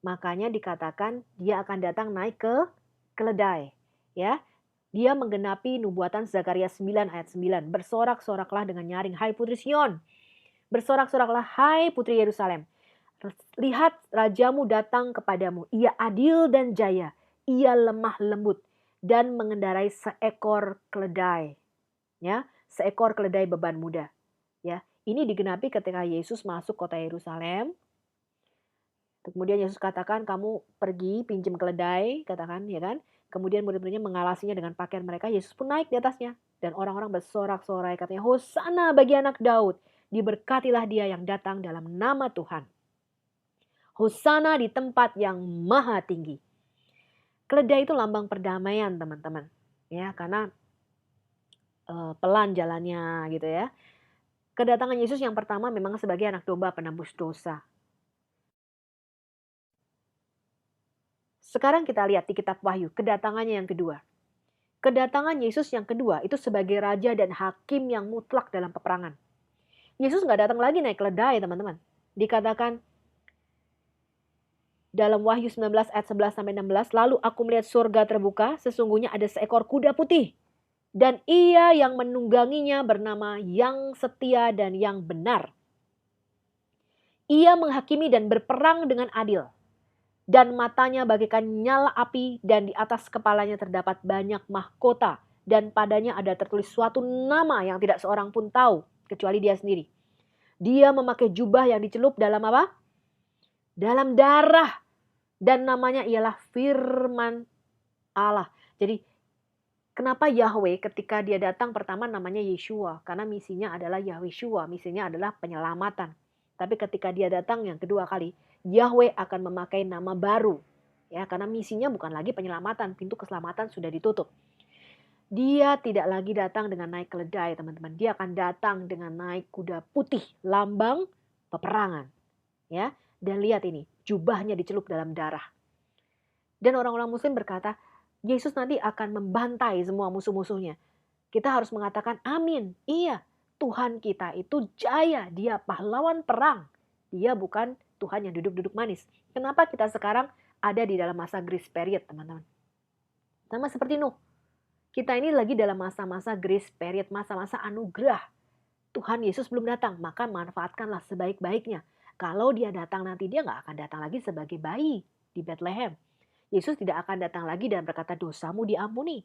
Makanya dikatakan dia akan datang naik ke keledai. Ya, dia menggenapi nubuatan Zakaria 9 ayat 9. Bersorak-soraklah dengan nyaring, hai putri Sion. Bersorak-soraklah, hai putri Yerusalem. Lihat rajamu datang kepadamu. Ia adil dan jaya. Ia lemah lembut dan mengendarai seekor keledai. Ya, seekor keledai beban muda. Ya, ini digenapi ketika Yesus masuk kota Yerusalem. Kemudian Yesus katakan, kamu pergi pinjam keledai, katakan ya kan. Kemudian murid-muridnya mengalasinya dengan pakaian mereka. Yesus pun naik di atasnya. Dan orang-orang bersorak-sorai katanya, Hosana bagi anak Daud. Diberkatilah dia yang datang dalam nama Tuhan. Hosana di tempat yang maha tinggi. Keledai itu lambang perdamaian teman-teman. Ya, karena pelan jalannya gitu ya. Kedatangan Yesus yang pertama memang sebagai anak domba penebus dosa. Sekarang kita lihat di kitab Wahyu, kedatangannya yang kedua. Kedatangan Yesus yang kedua itu sebagai raja dan hakim yang mutlak dalam peperangan. Yesus nggak datang lagi naik keledai teman-teman. Dikatakan dalam Wahyu 19 ayat 11-16, lalu aku melihat surga terbuka, sesungguhnya ada seekor kuda putih. Dan ia yang menungganginya bernama Yang Setia dan Yang Benar. Ia menghakimi dan berperang dengan adil. Dan matanya bagaikan nyala api dan di atas kepalanya terdapat banyak mahkota. Dan padanya ada tertulis suatu nama yang tidak seorang pun tahu kecuali dia sendiri. Dia memakai jubah yang dicelup dalam apa? Dalam darah. Dan namanya ialah Firman Allah. Jadi kenapa Yahweh ketika dia datang pertama namanya Yeshua? Karena misinya adalah Yahweh-Shua, misinya adalah penyelamatan. Tapi ketika dia datang yang kedua kali, Yahweh akan memakai nama baru. Ya, karena misinya bukan lagi penyelamatan, pintu keselamatan sudah ditutup. Dia tidak lagi datang dengan naik keledai, teman-teman. Dia akan datang dengan naik kuda putih, lambang peperangan. Ya, dan lihat ini, jubahnya dicelup dalam darah. Dan orang-orang muslim berkata, Yesus nanti akan membantai semua musuh-musuhnya. Kita harus mengatakan amin. Iya, Tuhan kita itu jaya. Dia pahlawan perang. Dia bukan Tuhan yang duduk-duduk manis. Kenapa kita sekarang ada di dalam masa grace period, teman-teman? Sama seperti Nuh. Kita ini lagi dalam masa-masa grace period, masa-masa anugerah. Tuhan Yesus belum datang, maka manfaatkanlah sebaik-baiknya. Kalau dia datang nanti, dia nggak akan datang lagi sebagai bayi di Bethlehem. Yesus tidak akan datang lagi dan berkata dosamu diampuni.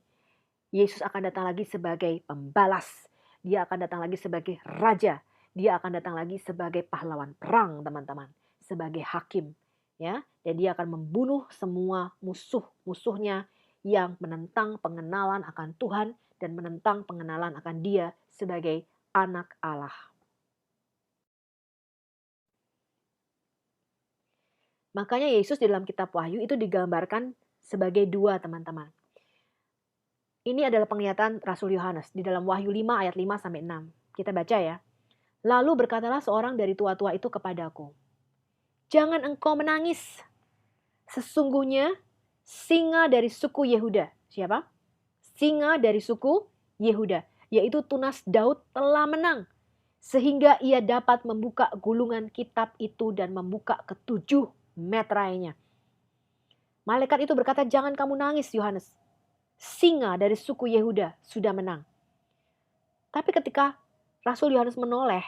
Yesus akan datang lagi sebagai pembalas. Dia akan datang lagi sebagai raja. Dia akan datang lagi sebagai pahlawan perang, teman-teman. Sebagai hakim. Ya, dan dia akan membunuh semua musuh-musuhnya yang menentang pengenalan akan Tuhan dan menentang pengenalan akan dia sebagai anak Allah. Makanya Yesus di dalam kitab Wahyu itu digambarkan sebagai dua, teman-teman. Ini adalah penglihatan Rasul Yohanes di dalam Wahyu 5 ayat 5-6. Kita baca ya. Lalu berkatalah seorang dari tua-tua itu kepadaku, jangan engkau menangis. Sesungguhnya singa dari suku Yehuda. Siapa? Singa dari suku Yehuda, yaitu tunas Daud telah menang. Sehingga ia dapat membuka gulungan kitab itu dan membuka ketujuh meterainya. Malaikat itu berkata, jangan kamu nangis Yohanes. Singa dari suku Yehuda sudah menang. Tapi ketika Rasul Yohanes menoleh,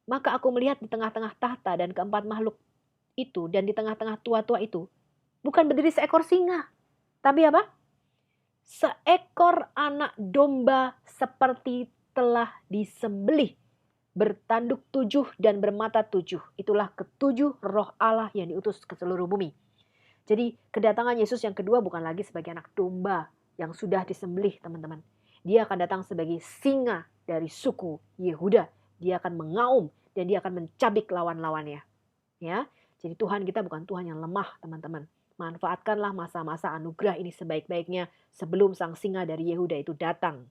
maka aku melihat di tengah-tengah tahta dan keempat makhluk itu dan di tengah-tengah tua-tua itu bukan berdiri seekor singa, tapi apa? Seekor anak domba seperti telah disembelih, bertanduk 7 dan bermata 7. Itulah ketujuh roh Allah yang diutus ke seluruh bumi. Jadi kedatangan Yesus yang kedua bukan lagi sebagai anak domba yang sudah disembelih, teman-teman. Dia akan datang sebagai singa dari suku Yehuda. Dia akan mengaum dan dia akan mencabik lawan-lawannya. Ya, jadi Tuhan kita bukan Tuhan yang lemah, teman-teman. Manfaatkanlah masa-masa anugerah ini sebaik-baiknya sebelum sang singa dari Yehuda itu datang.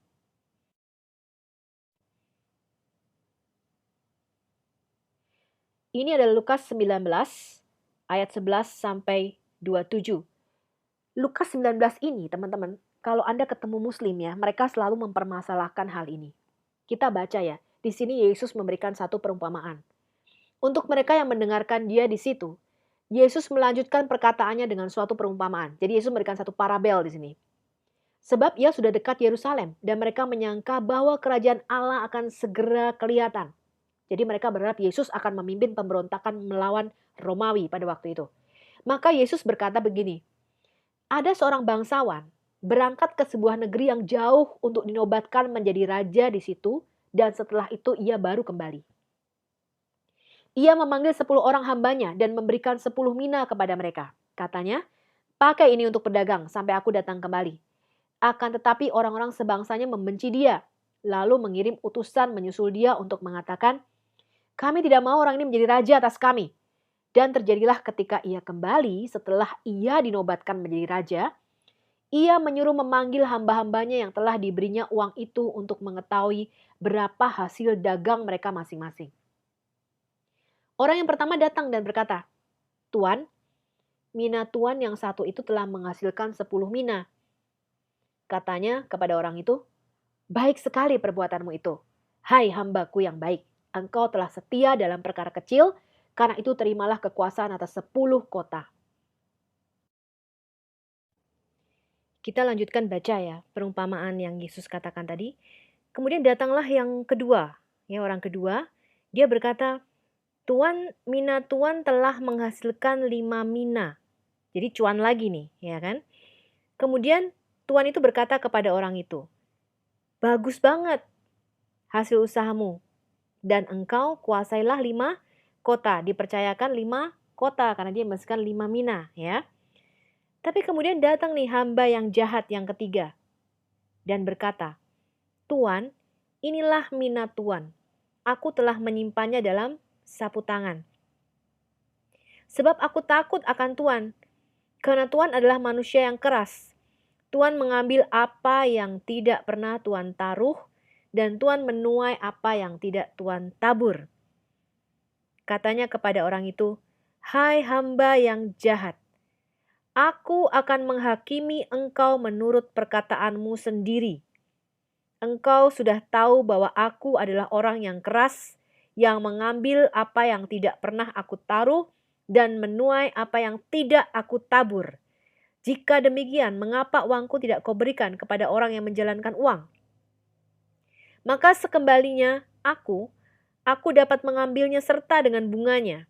Ini adalah Lukas 19 ayat 11 sampai 27. Lukas 19 ini, teman-teman, kalau Anda ketemu muslim ya, mereka selalu mempermasalahkan hal ini. Kita baca ya, di sini Yesus memberikan satu perumpamaan. Untuk mereka yang mendengarkan dia di situ, Yesus melanjutkan perkataannya dengan suatu perumpamaan. Jadi Yesus memberikan satu parabel di sini. Sebab ia sudah dekat Yerusalem dan mereka menyangka bahwa kerajaan Allah akan segera kelihatan. Jadi mereka berharap Yesus akan memimpin pemberontakan melawan Romawi pada waktu itu. Maka Yesus berkata begini, ada seorang bangsawan berangkat ke sebuah negeri yang jauh untuk dinobatkan menjadi raja di situ dan setelah itu ia baru kembali. Ia memanggil 10 orang hambanya dan memberikan 10 mina kepada mereka. Katanya, Pakai ini untuk berdagang sampai aku datang kembali. Akan tetapi orang-orang sebangsanya membenci dia, lalu mengirim utusan menyusul dia untuk mengatakan, kami tidak mau orang ini menjadi raja atas kami. Dan terjadilah ketika ia kembali setelah ia dinobatkan menjadi raja, ia menyuruh memanggil hamba-hambanya yang telah diberinya uang itu untuk mengetahui berapa hasil dagang mereka masing-masing. Orang yang pertama datang dan berkata, Tuan, mina tuan yang satu itu telah menghasilkan 10 mina. Katanya kepada orang itu, baik sekali perbuatanmu itu. Hai hambaku yang baik, engkau telah setia dalam perkara kecil, karena itu terimalah kekuasaan atas 10 kota. Kita lanjutkan baca ya, perumpamaan yang Yesus katakan tadi. Kemudian datanglah yang kedua. Ya, orang kedua, dia berkata, Tuan, mina tuan telah menghasilkan 5 mina. Jadi cuan lagi nih, ya kan? Kemudian tuan itu berkata kepada orang itu, bagus banget hasil usahamu. Dan engkau kuasailah 5 kota. Dipercayakan 5 kota karena dia menghasilkan 5 mina, ya. Tapi kemudian datang nih hamba yang jahat yang ketiga dan berkata, Tuan, inilah mina tuan. Aku telah menyimpannya dalam sapu tangan. Sebab aku takut akan Tuan, karena Tuan adalah manusia yang keras. Tuan mengambil apa yang tidak pernah Tuan taruh, dan Tuan menuai apa yang tidak Tuan tabur. Katanya kepada orang itu, hai hamba yang jahat, aku akan menghakimi engkau menurut perkataanmu sendiri. Engkau sudah tahu bahwa aku adalah orang yang keras, yang mengambil apa yang tidak pernah aku taruh dan menuai apa yang tidak aku tabur. Jika demikian, mengapa uangku tidak kau berikan kepada orang yang menjalankan uang? Maka sekembalinya aku dapat mengambilnya serta dengan bunganya.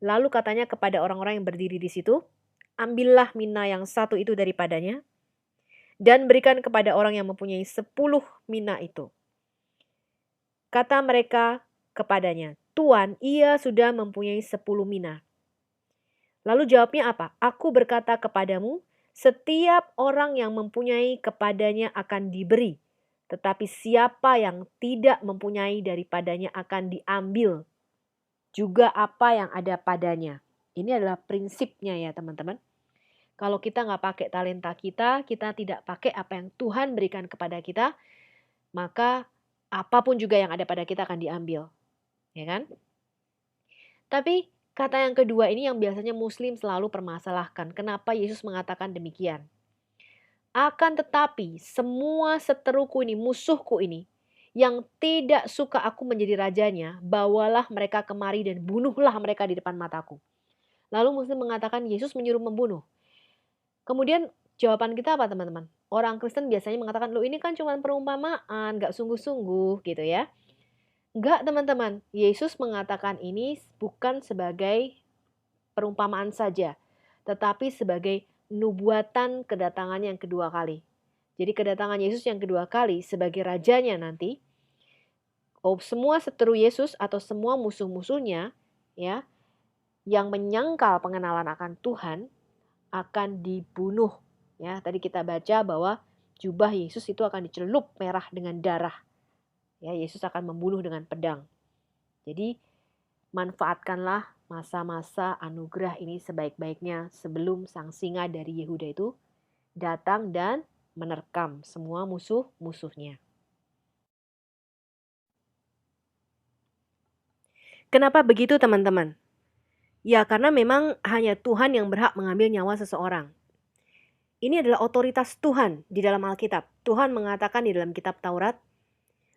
Lalu katanya kepada orang-orang yang berdiri di situ, ambillah mina yang satu itu daripadanya, dan berikan kepada orang yang mempunyai 10 mina itu. Kata mereka kepadanya, Tuan, ia sudah mempunyai 10 mina. Lalu jawabnya apa? Aku berkata kepadamu, setiap orang yang mempunyai kepadanya akan diberi, tetapi siapa yang tidak mempunyai daripadanya akan diambil juga apa yang ada padanya. Ini adalah prinsipnya ya teman-teman. Kalau kita nggak pakai talenta kita, kita tidak pakai apa yang Tuhan berikan kepada kita, maka apapun juga yang ada pada kita akan diambil. Ya kan? Tapi kata yang kedua ini yang biasanya Muslim selalu permasalahkan. Kenapa Yesus mengatakan demikian? Akan tetapi semua seteruku ini, musuhku ini, yang tidak suka aku menjadi rajanya, bawalah mereka kemari dan bunuhlah mereka di depan mataku. Lalu Muslim mengatakan Yesus menyuruh membunuh. Kemudian jawaban kita apa teman-teman? Orang Kristen biasanya mengatakan, loh ini kan cuma perumpamaan, gak sungguh-sungguh gitu ya. Enggak teman-teman, Yesus mengatakan ini bukan sebagai perumpamaan saja, tetapi sebagai nubuatan kedatangannya yang kedua kali. Jadi kedatangan Yesus yang kedua kali sebagai rajanya nanti, semua seteru Yesus atau semua musuh-musuhnya ya yang menyangkal pengenalan akan Tuhan akan dibunuh. Ya, tadi kita baca bahwa jubah Yesus itu akan dicelup merah dengan darah. Ya, Yesus akan membunuh dengan pedang. Jadi, manfaatkanlah masa-masa anugerah ini sebaik-baiknya sebelum sang singa dari Yehuda itu datang dan menerkam semua musuh-musuhnya. Kenapa begitu teman-teman? Ya karena memang hanya Tuhan yang berhak mengambil nyawa seseorang. Ini adalah otoritas Tuhan di dalam Alkitab. Tuhan mengatakan di dalam kitab Taurat,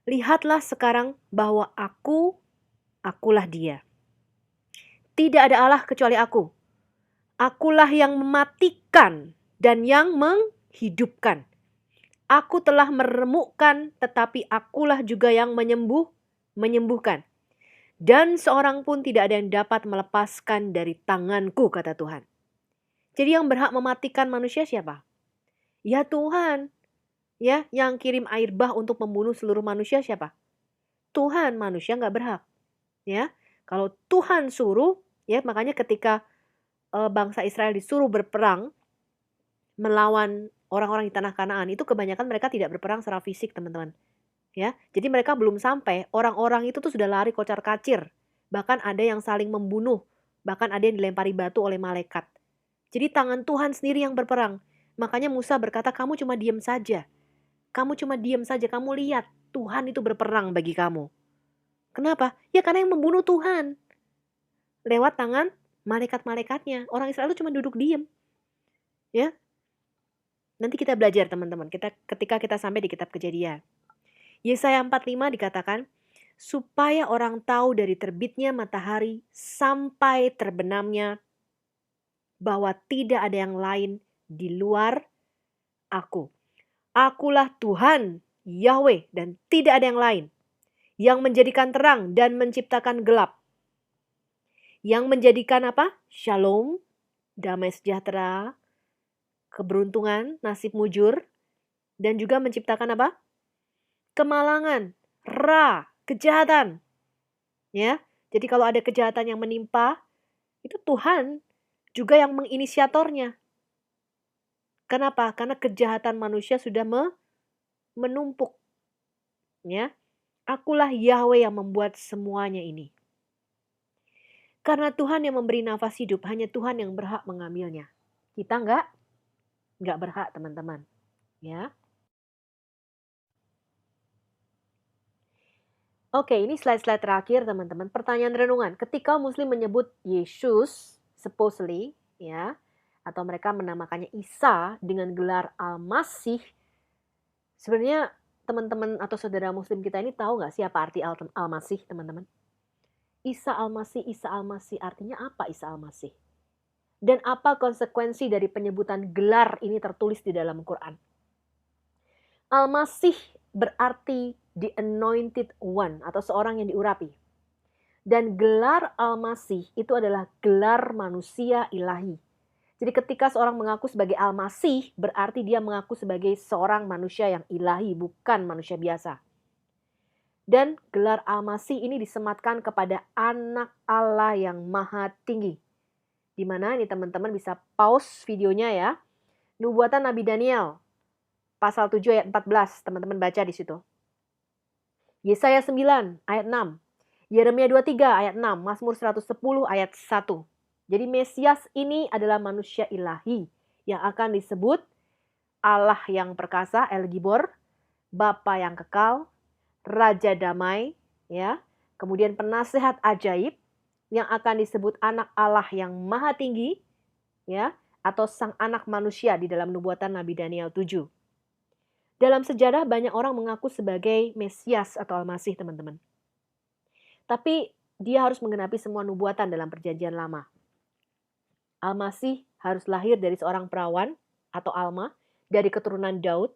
lihatlah sekarang bahwa akulah dia. Tidak ada Allah kecuali aku. Akulah yang mematikan dan yang menghidupkan. Aku telah meremukkan tetapi akulah juga yang menyembuhkan. Dan seorang pun tidak ada yang dapat melepaskan dari tanganku, kata Tuhan. Jadi yang berhak mematikan manusia siapa? Ya Tuhan. Ya, yang kirim air bah untuk membunuh seluruh manusia siapa? Tuhan, manusia nggak berhak. Ya, kalau Tuhan suruh, ya makanya ketika bangsa Israel disuruh berperang, melawan orang-orang di tanah Kanaan itu kebanyakan mereka tidak berperang secara fisik, teman-teman. Ya, jadi mereka belum sampai, orang-orang itu tuh sudah lari kocar-kacir. Bahkan ada yang saling membunuh, bahkan ada yang dilempari batu oleh malaikat. Jadi tangan Tuhan sendiri yang berperang. Makanya Musa berkata, kamu cuma diam saja. Kamu cuma diam saja, kamu lihat Tuhan itu berperang bagi kamu. Kenapa? Ya karena yang membunuh Tuhan. Lewat tangan malaikat-malaikatnya. Orang Israel itu cuma duduk diam. Ya, nanti kita belajar teman-teman, ketika kita sampai di kitab Kejadian. Yesaya 45 dikatakan, supaya orang tahu dari terbitnya matahari sampai terbenamnya bahwa tidak ada yang lain di luar aku. Akulah Tuhan, Yahweh, dan tidak ada yang lain. Yang menjadikan terang dan menciptakan gelap. Yang menjadikan apa? Shalom, damai sejahtera, keberuntungan, nasib mujur. Dan juga menciptakan apa? Kemalangan, kejahatan. Ya, jadi kalau ada kejahatan yang menimpa, itu Tuhan juga yang menginisiatornya. Kenapa? Karena kejahatan manusia sudah menumpuk. Ya, akulah Yahweh yang membuat semuanya ini. Karena Tuhan yang memberi nafas hidup, hanya Tuhan yang berhak mengambilnya. Kita nggak berhak, teman-teman. Ya. Oke, ini slide-slide terakhir, teman-teman. Pertanyaan renungan. Ketika Muslim menyebut Yesus, supposedly, ya, atau mereka menamakannya Isa dengan gelar Al-Masih, sebenarnya teman-teman atau saudara Muslim kita ini tahu nggak siapa arti Al-Masih, teman-teman? Isa Al-Masih artinya apa Isa Al-Masih? Dan apa konsekuensi dari penyebutan gelar ini tertulis di dalam Quran? Al-Masih berarti the anointed one atau seorang yang diurapi. Dan gelar Al-Masih itu adalah gelar manusia ilahi. Jadi ketika seorang mengaku sebagai Al-Masih, berarti dia mengaku sebagai seorang manusia yang ilahi, bukan manusia biasa. Dan gelar Al-Masih ini disematkan kepada anak Allah yang maha tinggi. Di mana ini teman-teman bisa pause videonya ya. Nubuatan Nabi Daniel, pasal 7 ayat 14, teman-teman baca di situ. Yesaya 9 ayat 6. Yeremia 23 ayat 6, Mazmur 110 ayat 1. Jadi Mesias ini adalah manusia ilahi yang akan disebut Allah yang perkasa, El Gibor, Bapa yang kekal, Raja damai, ya. Kemudian penasehat ajaib yang akan disebut anak Allah yang maha tinggi, ya, atau sang anak manusia di dalam nubuatan Nabi Daniel 7. Dalam sejarah banyak orang mengaku sebagai Mesias atau Al-Masih, teman-teman. Tapi dia harus menggenapi semua nubuatan dalam perjanjian lama. Al-Masih harus lahir dari seorang perawan atau Alma dari keturunan Daud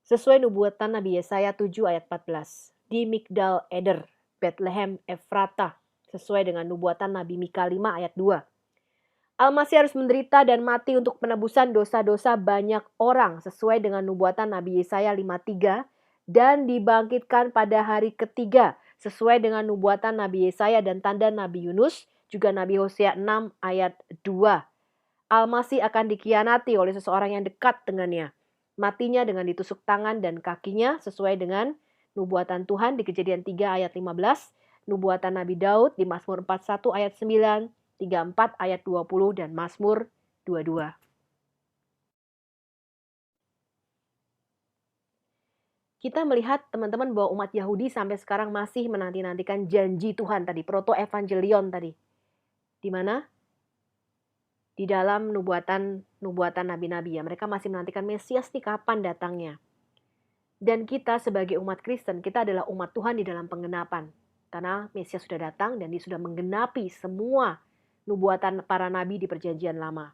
sesuai nubuatan Nabi Yesaya 7 ayat 14 di Migdal Eder, Bethlehem Efrata sesuai dengan nubuatan Nabi Mika 5 ayat 2. Al-Masih harus menderita dan mati untuk penebusan dosa-dosa banyak orang sesuai dengan nubuatan Nabi Yesaya 5:3 dan dibangkitkan pada hari ketiga sesuai dengan nubuatan Nabi Yesaya dan tanda Nabi Yunus juga Nabi Hosea 6 ayat 2. Al-Masih akan dikhianati oleh seseorang yang dekat dengannya. Matinya dengan ditusuk tangan dan kakinya sesuai dengan nubuatan Tuhan di Kejadian 3 ayat 15, nubuatan Nabi Daud di Mazmur 41 ayat 9, 34 ayat 20 dan Mazmur 22. Kita melihat teman-teman bahwa umat Yahudi sampai sekarang masih menanti-nantikan janji Tuhan tadi, proto-evangelion tadi. Di mana? Di dalam nubuatan nabi-nabi ya, mereka masih menantikan Mesias nih kapan datangnya. Dan kita sebagai umat Kristen, kita adalah umat Tuhan di dalam penggenapan. Karena Mesias sudah datang dan dia sudah menggenapi semua nubuatan para nabi di perjanjian lama.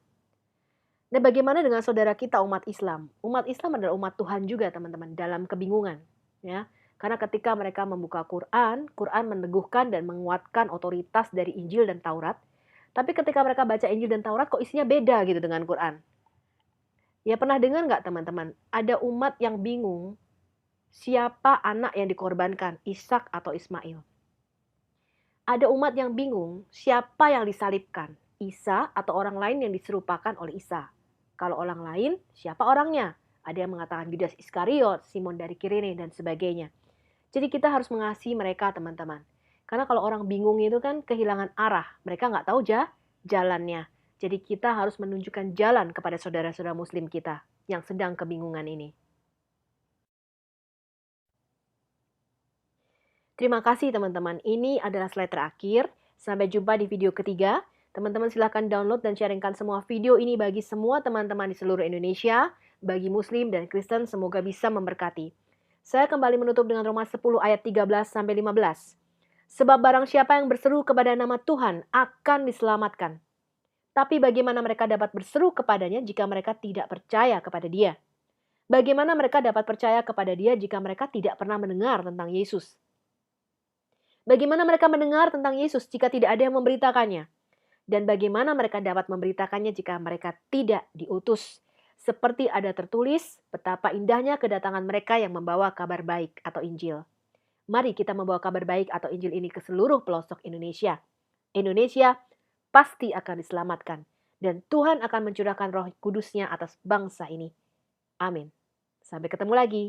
Nah, bagaimana dengan saudara kita umat Islam? Umat Islam adalah umat Tuhan juga, teman-teman, dalam kebingungan, ya. Karena ketika mereka membuka Quran, Quran meneguhkan dan menguatkan otoritas dari Injil dan Taurat. Tapi ketika mereka baca Injil dan Taurat, kok isinya beda gitu dengan Quran. Ya pernah dengar nggak teman-teman? Ada umat yang bingung siapa anak yang dikorbankan, Ishak atau Ismail. Ada umat yang bingung siapa yang disalibkan, Isa atau orang lain yang diserupakan oleh Isa. Kalau orang lain, siapa orangnya? Ada yang mengatakan Yudas Iskariot, Simon dari Kirene, dan sebagainya. Jadi kita harus mengasihi mereka, teman-teman. Karena kalau orang bingung itu kan kehilangan arah. Mereka nggak tahu jalannya. Jadi kita harus menunjukkan jalan kepada saudara-saudara muslim kita yang sedang kebingungan ini. Terima kasih teman-teman. Ini adalah slide terakhir. Sampai jumpa di video ketiga. Teman-teman silahkan download dan sharingkan semua video ini bagi semua teman-teman di seluruh Indonesia. Bagi Muslim dan Kristen semoga bisa memberkati. Saya kembali menutup dengan Roma 10 ayat 13-15. Sebab barang siapa yang berseru kepada nama Tuhan akan diselamatkan. Tapi bagaimana mereka dapat berseru kepadanya jika mereka tidak percaya kepada dia? Bagaimana mereka dapat percaya kepada dia jika mereka tidak pernah mendengar tentang Yesus? Bagaimana mereka mendengar tentang Yesus jika tidak ada yang memberitakannya? Dan bagaimana mereka dapat memberitakannya jika mereka tidak diutus? Seperti ada tertulis, betapa indahnya kedatangan mereka yang membawa kabar baik atau Injil. Mari kita membawa kabar baik atau Injil ini ke seluruh pelosok Indonesia. Indonesia pasti akan diselamatkan. Dan Tuhan akan mencurahkan roh kudusnya atas bangsa ini. Amin. Sampai ketemu lagi.